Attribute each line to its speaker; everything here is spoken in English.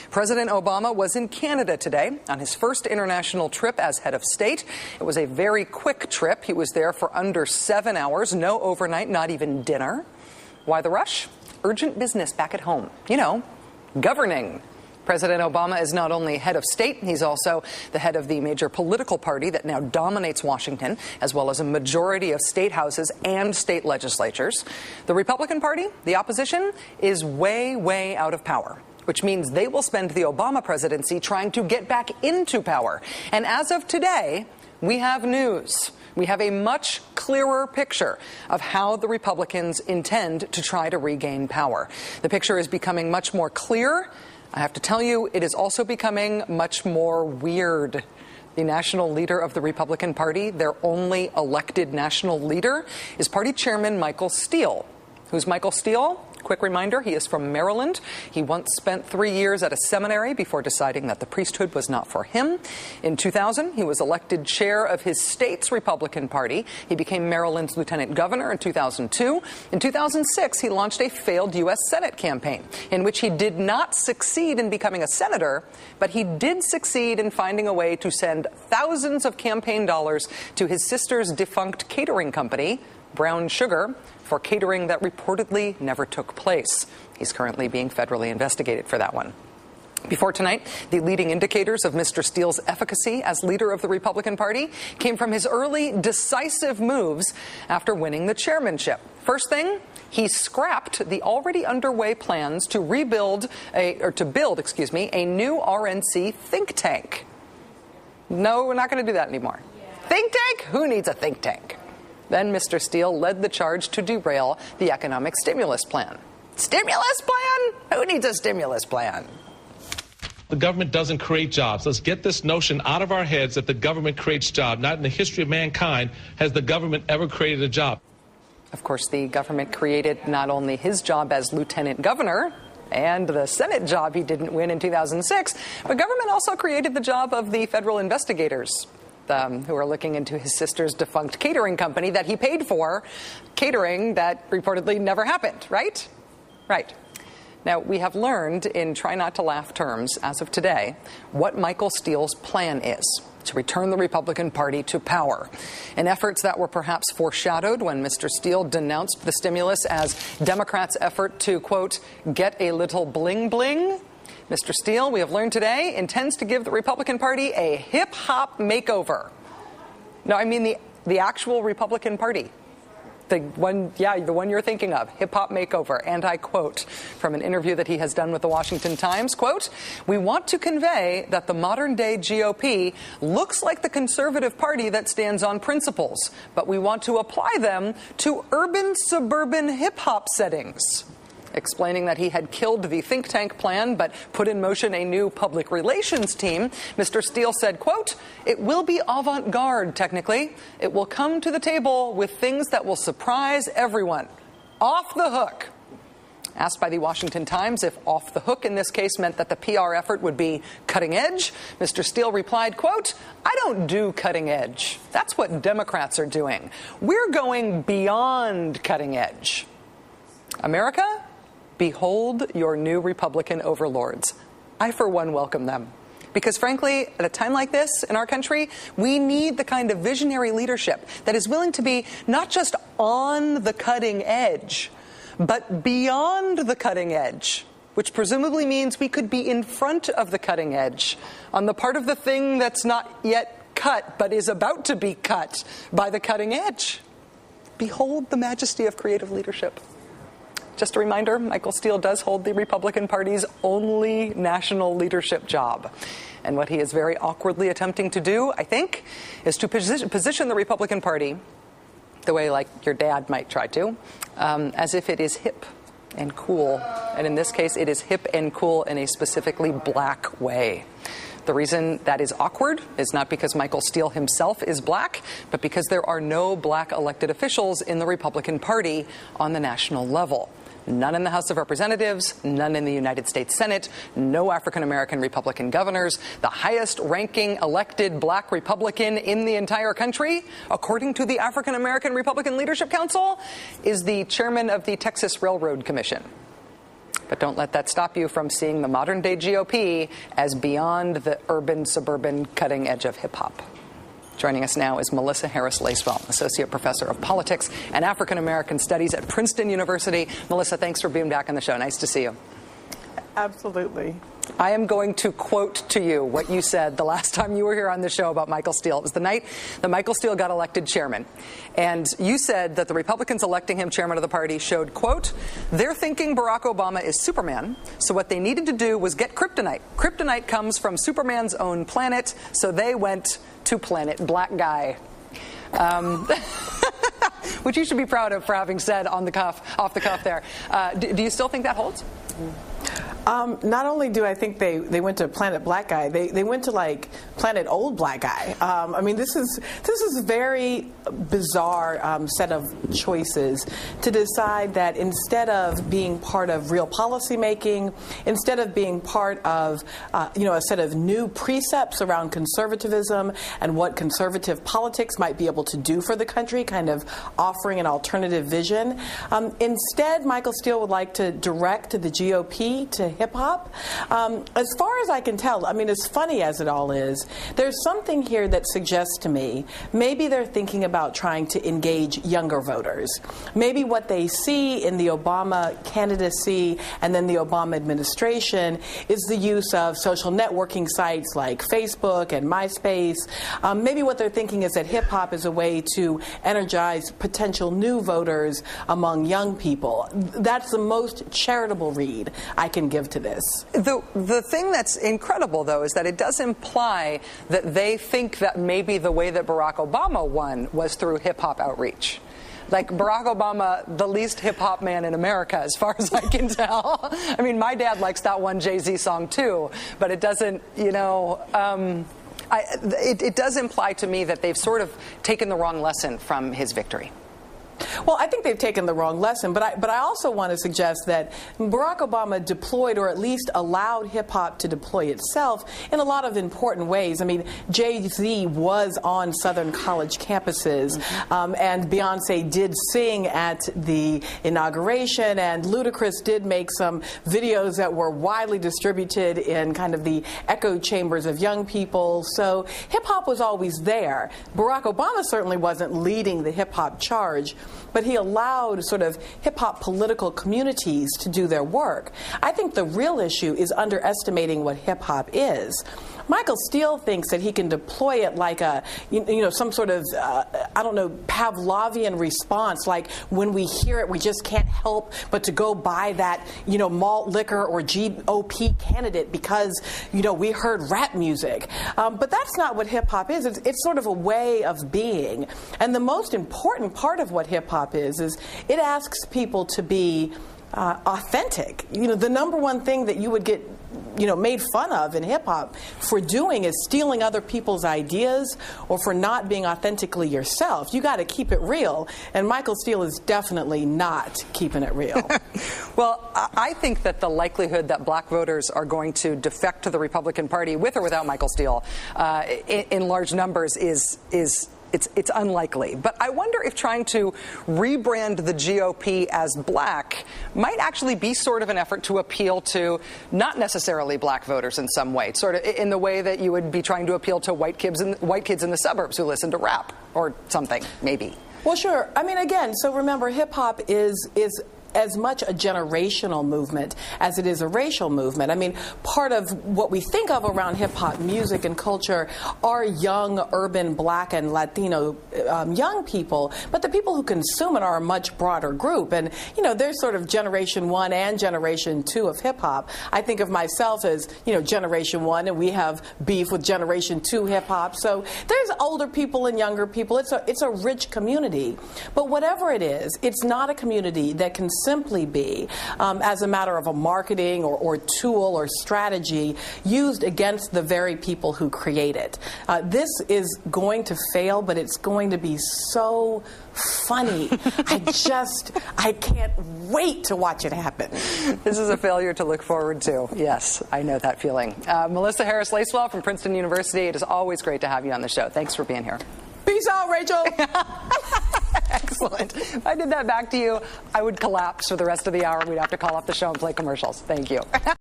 Speaker 1: President Obama was in Canada today on his first international trip as head of state. It was a very quick trip. He was there for under 7 hours, no overnight, not even dinner. Why the rush? Urgent business back at home. You know, governing. President Obama is not only head of state, he's also the head of the major political party that now dominates Washington, as well as a majority of state houses and state legislatures. The Republican Party, the opposition, is way out of power, which means they will spend the Obama presidency trying to get back into power. And as of today, we have news. We have a much clearer picture of how the Republicans intend to try to regain power. The picture is becoming much more clear. I have to tell you, it is also becoming much more weird. The national leader of the Republican Party, their only elected national leader, is party chairman Michael Steele. Who's Michael Steele? Quick reminder, he is from Maryland. He once spent 3 years at a seminary before deciding that the priesthood was not for him. In 2000, he was elected chair of his state's Republican Party. He became Maryland's lieutenant governor in 2002. In 2006, he launched a failed U.S. Senate campaign in which he did not succeed in becoming a senator, but he did succeed in finding a way to send thousands of campaign dollars to his sister's defunct catering company, Brown Sugar, for catering that reportedly never took place. He's currently being federally investigated for that one. Before tonight, the leading indicators of Mr. Steele's efficacy as leader of the Republican Party came from his early decisive moves after winning the chairmanship. First thing, he scrapped the already underway plans to build a new RNC think tank. No, we're not going to do that anymore. Think tank? Who needs a think tank? Then Mr. Steele led the charge to derail the economic stimulus plan. Stimulus plan? Who needs a stimulus plan?
Speaker 2: The government doesn't create jobs. Let's get this notion out of our heads that the government creates jobs. Not in the history of mankind has the government ever created a job.
Speaker 1: Of course, the government created not only his job as lieutenant governor and the Senate job he didn't win in 2006, but government also created the job of the federal investigators who are looking into his sister's defunct catering company that he paid for, catering that reportedly never happened, right? Right. Now, we have learned in try not to laugh terms as of today what Michael Steele's plan is to return the Republican Party to power. In efforts that were perhaps foreshadowed when Mr. Steele denounced the stimulus as Democrats' effort to, quote, get a little bling bling, Mr. Steele, we have learned today, intends to give the Republican Party a hip-hop makeover. No, I mean the actual Republican Party. The one you're thinking of, hip-hop makeover. And I quote from an interview that he has done with the Washington Times, quote, "We want to convey that the modern-day GOP looks like the conservative party that stands on principles, but we want to apply them to urban, suburban hip-hop settings." Explaining that he had killed the think tank plan but put in motion a new public relations team, Mr. Steele said, quote, "It will be avant-garde, technically. It will come to the table with things that will surprise everyone. Off the hook." Asked by the Washington Times if off the hook in this case meant that the PR effort would be cutting edge, Mr. Steele replied, quote, "I don't do cutting edge. That's what Democrats are doing. We're going beyond cutting edge. America? Behold your new Republican overlords. I, for one, welcome them. Because, frankly, at a time like this in our country, we need the kind of visionary leadership that is willing to be not just on the cutting edge, but beyond the cutting edge, which presumably means we could be in front of the cutting edge, on the part of the thing that's not yet cut, but is about to be cut by the cutting edge. Behold the majesty of creative leadership. Just a reminder, Michael Steele does hold the Republican Party's only national leadership job. And what he is very awkwardly attempting to do, I think, is to position the Republican Party the way like your dad might try to, as if it is hip and cool. And in this case, it is hip and cool in a specifically black way. The reason that is awkward is not because Michael Steele himself is black, but because there are no black elected officials in the Republican Party on the national level. None in the House of Representatives, none in the United States Senate, no African-American Republican governors. The highest-ranking elected black Republican in the entire country, according to the African-American Republican Leadership Council, is the chairman of the Texas Railroad Commission. But don't let that stop you from seeing the modern-day GOP as beyond the urban, suburban cutting edge of hip-hop. Joining us now is Melissa Harris Lacewell, Associate Professor of Politics and African American Studies at Princeton University. Melissa, thanks for being back on the show. Nice to see you.
Speaker 3: Absolutely.
Speaker 1: I am going to quote to you what you said the last time you were here on the show about Michael Steele. It was the night that Michael Steele got elected chairman. And you said that the Republicans electing him chairman of the party showed, quote, they're thinking Barack Obama is Superman, so what they needed to do was get kryptonite. Kryptonite comes from Superman's own planet, so they went to planet Black Guy. Which you should be proud of for having said off the cuff there. Do you still think that holds?
Speaker 3: Not only do I think they went to Planet Black Guy, they went to like Planet Old Black Guy. I mean, this is a very bizarre set of choices to decide that instead of being part of real policy making, instead of being part of a set of new precepts around conservatism and what conservative politics might be able to do for the country, kind of offering an alternative vision. Instead, Michael Steele would like to direct the GOP to hip-hop. As far as I can tell, I mean, as funny as it all is, there's something here that suggests to me maybe they're thinking about trying to engage younger voters. Maybe what they see in the Obama candidacy and then the Obama administration is the use of social networking sites like Facebook and MySpace. Maybe what they're thinking is that hip-hop is a way to energize potential new voters among young people. That's the most charitable read I can give to this.
Speaker 1: The thing that's incredible, though, is that it does imply that they think that maybe the way that Barack Obama won was through hip-hop outreach. Like Barack Obama, the least hip-hop man in America, as far as I can tell. I mean, my dad likes that one Jay-Z song, too, but it doesn't, it does imply to me that they've sort of taken the wrong lesson from his victory.
Speaker 3: Well, I think they've taken the wrong lesson, but I also want to suggest that Barack Obama deployed, or at least allowed hip-hop to deploy itself in a lot of important ways. I mean, Jay-Z was on Southern college campuses, and Beyonce did sing at the inauguration, and Ludacris did make some videos that were widely distributed in kind of the echo chambers of young people. So hip-hop was always there. Barack Obama certainly wasn't leading the hip-hop charge, but he allowed sort of hip-hop political communities to do their work. I think the real issue is underestimating what hip-hop is. Michael Steele thinks that he can deploy it like a, some sort of, Pavlovian response, like when we hear it, we just can't help but to go buy that, malt liquor or GOP candidate because, we heard rap music. But that's not what hip-hop is. It's sort of a way of being. And the most important part of what hip-hop is it asks people to be authentic. The number one thing that you would get made fun of in hip-hop for doing is stealing other people's ideas or for not being authentically yourself. You got to keep it real, and Michael Steele is definitely not keeping it real.
Speaker 1: Well, I think that the likelihood that black voters are going to defect to the Republican Party with or without Michael Steele in large numbers is it's unlikely. But I wonder if trying to rebrand the GOP as black might actually be sort of an effort to appeal to not necessarily black voters in some way, sort of in the way that you would be trying to appeal to white kids in the suburbs who listen to rap or something, maybe.
Speaker 3: Well, sure. I mean, again, so remember, hip-hop is as much a generational movement as it is a racial movement. I mean, part of what we think of around hip-hop music and culture are young, urban, black and Latino young people, but the people who consume it are a much broader group. And, there's sort of Generation 1 and Generation 2 of hip-hop. I think of myself as, Generation 1, and we have beef with Generation 2 hip-hop. So there's older people and younger people. It's a rich community. But whatever it is, it's not a community that can simply be, as a matter of a marketing or tool or strategy, used against the very people who create it. This is going to fail, but it's going to be so funny. I can't wait to watch it happen.
Speaker 1: This is a failure to look forward to. Yes, I know that feeling. Melissa Harris Lacewell from Princeton University, it is always great to have you on the show. Thanks for being here.
Speaker 3: Peace out, Rachel.
Speaker 1: Excellent. If I did that back to you, I would collapse for the rest of the hour. We'd have to call off the show and play commercials. Thank you.